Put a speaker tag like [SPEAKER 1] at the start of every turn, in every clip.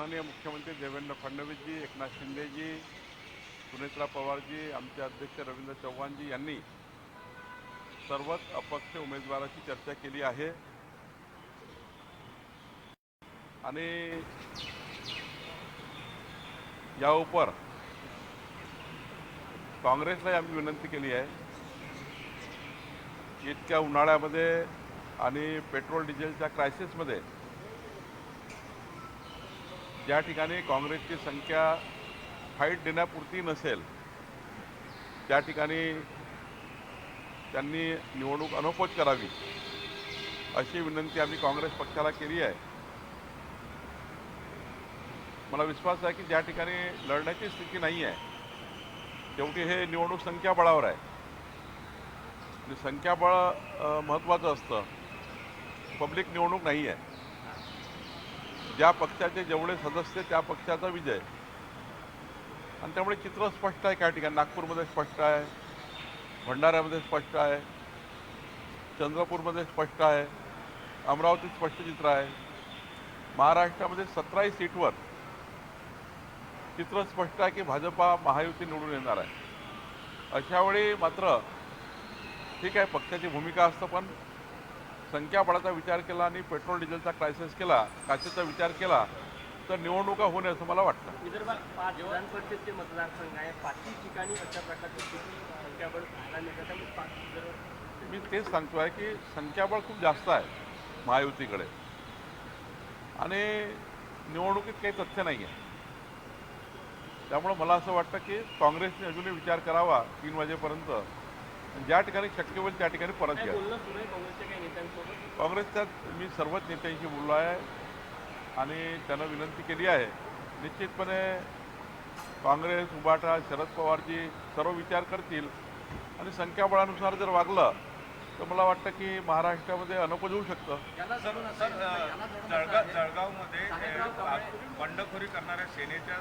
[SPEAKER 1] माननीय मुख्यमंत्री देवेंद्र फडणवीसजी, एकनाथ शिंदेजी, सुनेत्रा पवारजी, आमचे अध्यक्ष रवींद्र चव्हाणजी यांनी सर्वच अपक्ष उमेदवाराची चर्चा केली आहे आणि या उपर काँग्रेसला आम्ही विनंती केली आहे की इतक्या उन्हाळ्यामध्ये आणि पेट्रोल डिझेलच्या क्रायसिसमध्ये ज्या ठिकाणी काँग्रेसची संख्या फाईट देण्यापुरती नसेल त्या ठिकाणी त्यांनी निवडणूक अनौपच करावी अशी विनंती आम्ही काँग्रेस पक्षाला केली आहे। मला विश्वास आहे की ज्या ठिकाणी लढण्याची स्थिती नाही आहे शेवटी हे निवडणूक संख्याबळावर आहे आणि संख्याबळ महत्त्वाचं असतं, पब्लिक निवडणूक नाही आहे। ज्या पक्षाचे जेवढे सदस्य त्या पक्षाचा विजय आणि त्यामुळे चित्र स्पष्ट आहे। काही ठिकाणी नागपूरमध्ये स्पष्ट आहे, भंडाऱ्यामध्ये स्पष्ट आहे, चंद्रपूरमध्ये स्पष्ट आहे, अमरावतीत स्पष्ट चित्र आहे। महाराष्ट्रामध्ये 17 सीटवर चित्र स्पष्ट आहे की भाजपा महायुती निवडून येणार आहे। अशावेळी मात्र ठीक आहे, पक्षाची भूमिका असतं, पण संख्याबळाचा विचार केला आणि पेट्रोल डिझेलचा क्रायसिस केला, काशीचा विचार केला तर निवडणुका होणे असं मला वाटतं।
[SPEAKER 2] विदर्भात 5 विधानपरिषदेचे मतदारसंघ आहे, 5ही ठिकाणी अशा प्रकारची स्थिती संख्याबळ पाहायला मिळतं। त्यामुळे 5
[SPEAKER 1] मी तेच सांगतोय की संख्याबळ खूप जास्त आहे महायुतीकडे आणि निवडणुकीत काही तथ्य नाही आहे। त्यामुळे मला असं वाटतं की काँग्रेसने अजूनही विचार करावा 3 वाजेपर्यंत, ज्या ठिकाणी शक्य होईल त्या ठिकाणी परत घ्या।
[SPEAKER 2] बोलणं सुरू आहे काँग्रेसच्या काही नेत्यांसोबत?
[SPEAKER 1] काँग्रेसच्या मी सर्वच नेत्यांशी बोललो आहे आणि त्यांना विनंती केली आहे। निश्चितपणे काँग्रेस, उबाटा, शरद पवारजी सर्व विचार करतील आणि संख्याबळानुसार जर वागलं तर मला वाटतं की महाराष्ट्रामध्ये अनौपच होऊ शकतं।
[SPEAKER 3] जळगावमध्ये बंडखोरी करणाऱ्या सेनेच्या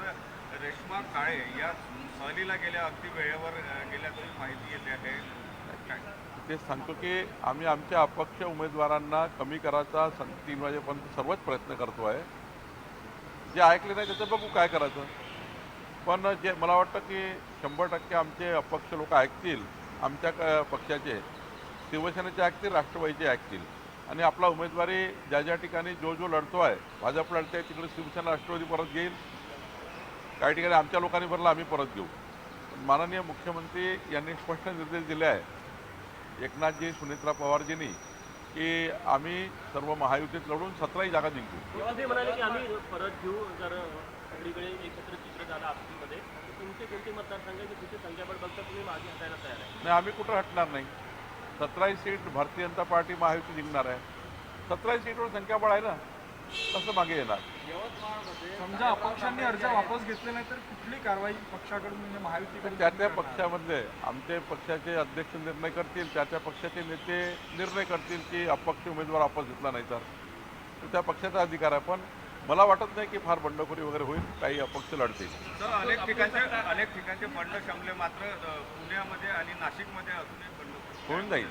[SPEAKER 3] रेश्मा काळे या सहलीला गेल्या, अगदी वेळेवर गेल्याची माहिती येते आहे।
[SPEAKER 1] तेच सांगतो की आम्ही आमच्या अपक्ष उमेदवारांना कमी करायचा 3 वाजेपर्यंत सर्वच प्रयत्न करतो आहे। जे ऐकले नाही त्याचं बघू काय करायचं, पण जे मला वाटतं की 100% आमचे अपक्ष लोक ऐकतील, आमच्या पक्षाचे, शिवसेनेचे ऐकतील, राष्ट्रवादीचे ऐकतील आणि आपला उमेदवारी ज्या ज्या ठिकाणी जो लढतो आहे, भाजप लढते आहे तिकडे शिवसेना राष्ट्रवादी परत घेईल, काही ठिकाणी आमच्या लोकांनी भरला आम्ही परत घेऊ। माननीय मुख्यमंत्री यांनी स्पष्ट निर्देश दिले आहे एकनाथजी, सुनेत्रा पवारजींनी की आम्ही सर्व महायुतीत लढून 17 जागा जिंकू।
[SPEAKER 2] तेव्हा ते म्हणाले की आम्ही परत घेऊ जर सगळीकडे एकत्र चित्र झालं आपलीमध्ये। तुमचे कोणते मतदारसंघ की तिथे संख्याबळ बघता तुम्ही मागे हटायला तयार आहे?
[SPEAKER 1] नाही, आम्ही कुठं हटणार नाही। 17 सीट भारतीय जनता पार्टी महायुती जिंकणार आहे। 17 सीटवर संख्याबळ आहे ना, कसं मागे येणार?
[SPEAKER 4] समजा अपक्षांनी अर्ज वापस घेतले नाही तर कुठली कारवाई पक्षाकडून म्हणजे महायुतीकडून?
[SPEAKER 1] त्या पक्षामधले आमचे पक्षाचे अध्यक्ष निर्णय करतील, त्या पक्षाचे नेते निर्णय करतील की अपक्ष उमेदवार वापस घेतला नाही तर त्या पक्षाचा अधिकार आहे। पण मला वाटत नाही की फार बंडखोरी वगैरे होईल, काही अपक्ष लढतील।
[SPEAKER 3] तर अनेक ठिकाणचे बंड शमले, मात्र पुण्यामध्ये आणि नाशिकमध्ये अजूनही बंडखोरी
[SPEAKER 1] होऊन जाईल।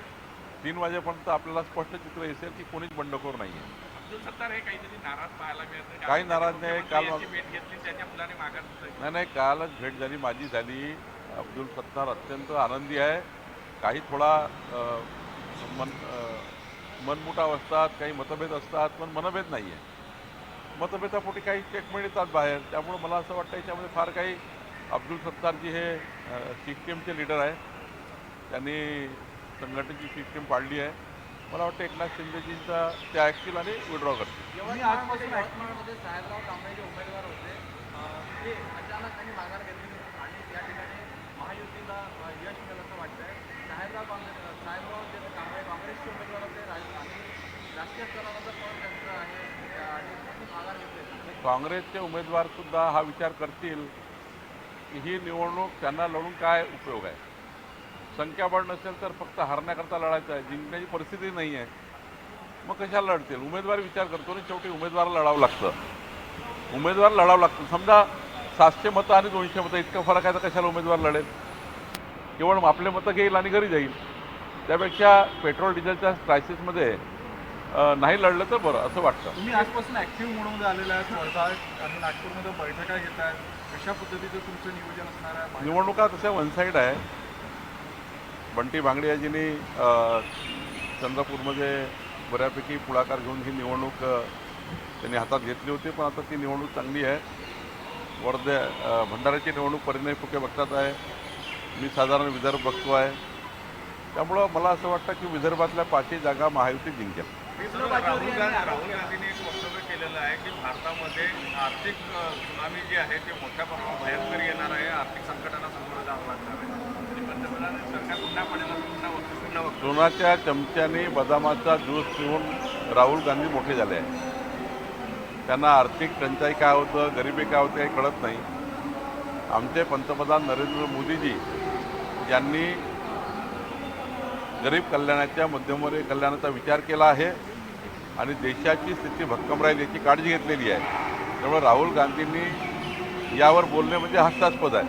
[SPEAKER 1] 3 वाजेपर्यंत आपल्याला स्पष्ट चित्र येईल की कोणीच बंडखोर नाही आहे।
[SPEAKER 3] अब्दुल सत्तार हे काहीतरी नाराज पाहायला मिळतं।
[SPEAKER 1] काही नाराज नाही, काल
[SPEAKER 3] भेट घेतली त्याच्या मुलाने माघार
[SPEAKER 1] नाही, कालच भेट झाली, माझी झाली। अब्दुल सत्तार अत्यंत आनंदी आहे। काही थोडा मनमुटाव असतात, काही मतभेद असतात, पण मनभेद नाही आहे। मतभेदापोटी काही स्टेटमेंट येतात बाहेर, त्यामुळे मला असं वाटतं याच्यामध्ये फार काही अब्दुल सत्तारजी हे सिस्टीमचे लीडर आहे, त्यांनी संघटनेची सिस्टीम पाडली आहे। मला वाटतं एकनाथ शिंदेजींचा ते ऐकतील आणि विड्रॉ करतील।
[SPEAKER 4] आजपासून
[SPEAKER 5] यवतमाळमध्ये साहेबराव कांबळे जे उमेदवार होते ते अचानक त्यांनी माघार घेतली आणि त्या ठिकाणी महायुतीला यश मिळेल असं वाटतंय। साहेबराव जे कांबळे काँग्रेसचे उमेदवार होते आणि राष्ट्रीय स्तरावर पण त्यांचं आहे आणि त्यांनी माघार घेतली।
[SPEAKER 1] काँग्रेसचे उमेदवारसुद्धा हा विचार करतील की ही निवडणूक त्यांना लढून काय उपयोग आहे। संख्याबळ नसेल तर फक्त हारण्याकरता लढायचं आहे, जिंकण्याची परिस्थिती नाही आहे, मग कशाला लढतील? उमेदवार विचार करतो आणि शेवटी उमेदवाराला लढावं लागतं, उमेदवार लढावं लागतं। समजा 700 मतं आणि 200 मतं इतका फरक आहे तर कशाला उमेदवार लढेल? केवळ आपले मतं घेईल आणि घरी जाईल। त्यापेक्षा पेट्रोल डिझेलच्या क्रायसिसमध्ये नाही लढलं तर बरं असं वाटतं.
[SPEAKER 4] तुम्ही आजपासून ऍक्टिव्ह म्हणून आलेले आहेत वर्धात आणि नागपूरमध्ये बैठका घेत आहेत. कशा पद्धतीचं तुमचं नियोजन असणार आहे?
[SPEAKER 1] निवडणुका तशा वन साईड आहे. बंटी भांगडियाजींनी चंद्रपूरमध्ये बऱ्यापैकी पुढाकार घेऊन ही निवडणूक त्यांनी हातात घेतली होती, पण आता ती निवडणूक चांगली आहे. भंडाऱ्याची निवडणूक परिणय फुके बघतात आहे. मी साधारण विदर्भ बघतो आहे. त्यामुळं मला असं वाटतं की विदर्भातल्या 5ही जागा महायुती जिंकेल.
[SPEAKER 3] राहुल गांधींनी एक वक्तव्य केलेलं आहे की भारतामध्ये आर्थिक सुनामी जी आहे ते मोठ्या प्रमाणात भयंकर येणार आहे, आर्थिक संकटांना सामोरं जावं लागणार आहे. आणि पंतप्रधान सरकार पुन्हा पडेल असं पुन्हा वक्तव्य.
[SPEAKER 1] सोनाच्या चमच्याने बदामाचा ज्यूस पिऊन राहुल गांधी मोठे झाले आहे. त्यांना आर्थिक टंचाई काय होतं, गरिबी काय होते हे कळत नाही. आमचे पंतप्रधान नरेंद्र मोदीजी यांनी गरीब कल्याणाच्या मध्यमवर्गीय कल्याणाचा विचार केला आहे आणि देशाची स्थिती भक्कम राहील याची काळजी घेतलेली आहे. त्यामुळे राहुल गांधींनी यावर बोलणे म्हणजे हास्यास्पद आहे.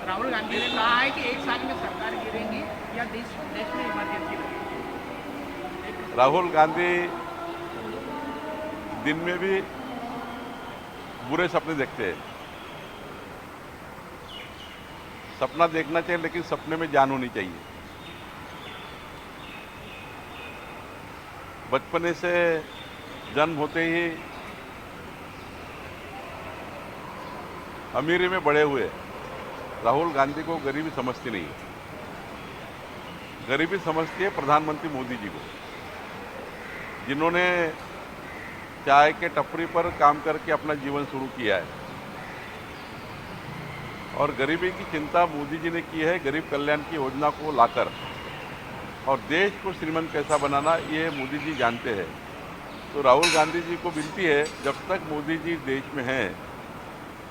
[SPEAKER 6] राहुल गांधी ने कहा है कि 1 साल में सरकार गिरेगी या देश में इमरजेंसी लगेगी।
[SPEAKER 1] राहुल गांधी दिन में भी बुरे सपने देखते हैं. सपना देखना चाहिए लेकिन सपने में जान होनी चाहिए. बचपने से जन्म होते ही अमीरी में बड़े हुए राहुल गांधी को गरीबी समझती नहीं है. गरीबी समझती है प्रधानमंत्री मोदी जी को, जिन्होंने चाय के टपरी पर काम करके अपना जीवन शुरू किया है. और गरीबी की चिंता मोदी जी ने की है गरीब कल्याण की योजना को लाकर. और देश को श्रीमंत कैसा बनाना ये मोदी जी जानते हैं. तो राहुल गांधी जी को विनती है, जब तक मोदी जी देश में हैं,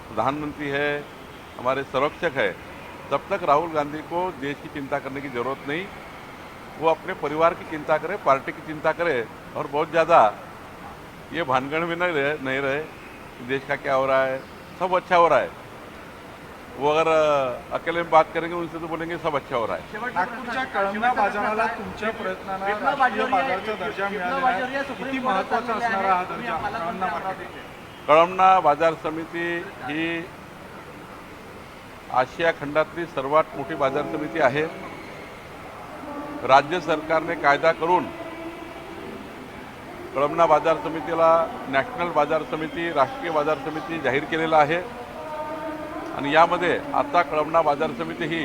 [SPEAKER 1] प्रधानमंत्री है, हमारे संरक्षक है, तब तक राहुल गांधी को देश की चिंता करने की ज़रूरत नहीं. वो अपने परिवार की चिंता करे, पार्टी की चिंता करे और बहुत ज़्यादा ये भानगढ़ में नहीं रहे कि देश का क्या हो रहा है. सब अच्छा हो रहा है. वो अगर अकेले में बात करेंगे उनसे तो बोलेंगे सब अच्छा हो रहा है.
[SPEAKER 4] नागपूरच्या कळमना बाजाराला तुमच्या प्रयत्नांना राष्ट्रीय बाजाराचा दर्जा मिळालेला आहे. किती महत्त्वाचा असणार हा दर्जा कळमना मार्केट?
[SPEAKER 1] कळमना बाजार समिती ही आशिया खंडातली सर्वात मोठी बाजार समिती आहे. राज्य सरकारने कायदा करून कळमना बाजार समितीला नॅशनल बाजार समिती, राष्ट्रीय बाजार समिती जाहीर केलेला आहे. आणि यामध्ये आता कळमना बाजार समिती ही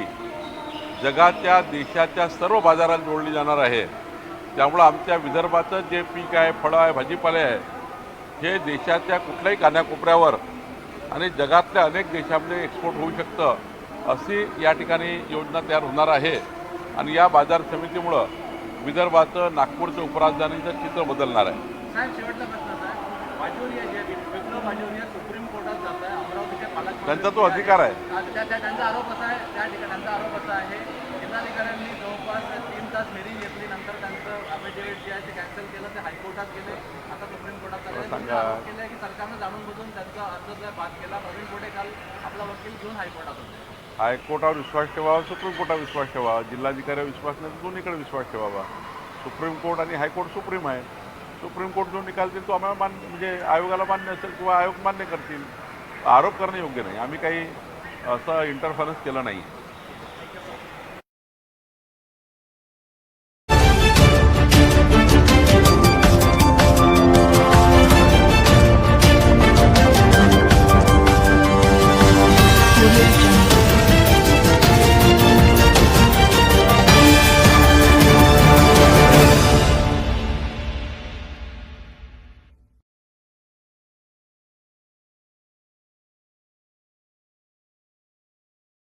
[SPEAKER 1] जगाच्या देशाच्या सर्व बाजारात जोडली जाणार आहे. त्यामुळं आमच्या विदर्भाचं जे पीक आहे, फळं आहे, भाजीपाले आहे, हे देशाच्या कुठल्याही कानाकोपऱ्यावर आणि जगातल्या अनेक देशांमध्ये एक्सपोर्ट होऊ शकतं, अशी या ठिकाणी योजना तयार होणार आहे. आणि या बाजार समितीमुळं विदर्भाचं, नागपूरचं उपराजधानीचं चित्र बदलणार आहे.
[SPEAKER 5] साहेब, शेवटचा प्रश्न साहेब, बाजोरिया जे विप्लव बाजोरिया सुप्रीम कोर्टात जात आहे. अमरावतीच्या पालकमंत्री
[SPEAKER 1] त्यांचा तो अधिकार आहे.
[SPEAKER 5] त्यांचा आरोप असा आहे, त्या ठिकाणी त्यांचा आरोप असा आहे, जिल्हाधिकाऱ्यांनी जवळपास 3 तास हेरिंग घेतली, नंतर त्यांचं अफिडेव्हिट जे आहे ते कॅन्सल केलं, ते हायकोर्टात गेले, आता सुप्रीम कोर्टात चालले. त्यांनी आरोप केला की सरकारनं जाणून बुजून त्यांचा अर्ज जो आहे बाद केला. प्रवीण पोटे काल आपला वकील घेऊन हायकोर्टात होते.
[SPEAKER 1] हायकोर्टावर विश्वास ठेवावा, सुप्रीम कोर्टावर विश्वास ठेवावा. जिल्हाधिकाऱ्यावर विश्वास नाही तर दोन्हीकडे विश्वास ठेवावा. सुप्रीम कोर्ट आणि हायकोर्ट सुप्रीम आहे. सुप्रीम कोर्ट जो निकाल देईल तो आम्हाला मान्य, म्हणजे आयोगाला मान्य असेल किंवा आयोग मान्य करतील. आरोप करणे योग्य नाही. आम्ही काही असं इंटरफरन्स केलं नाही.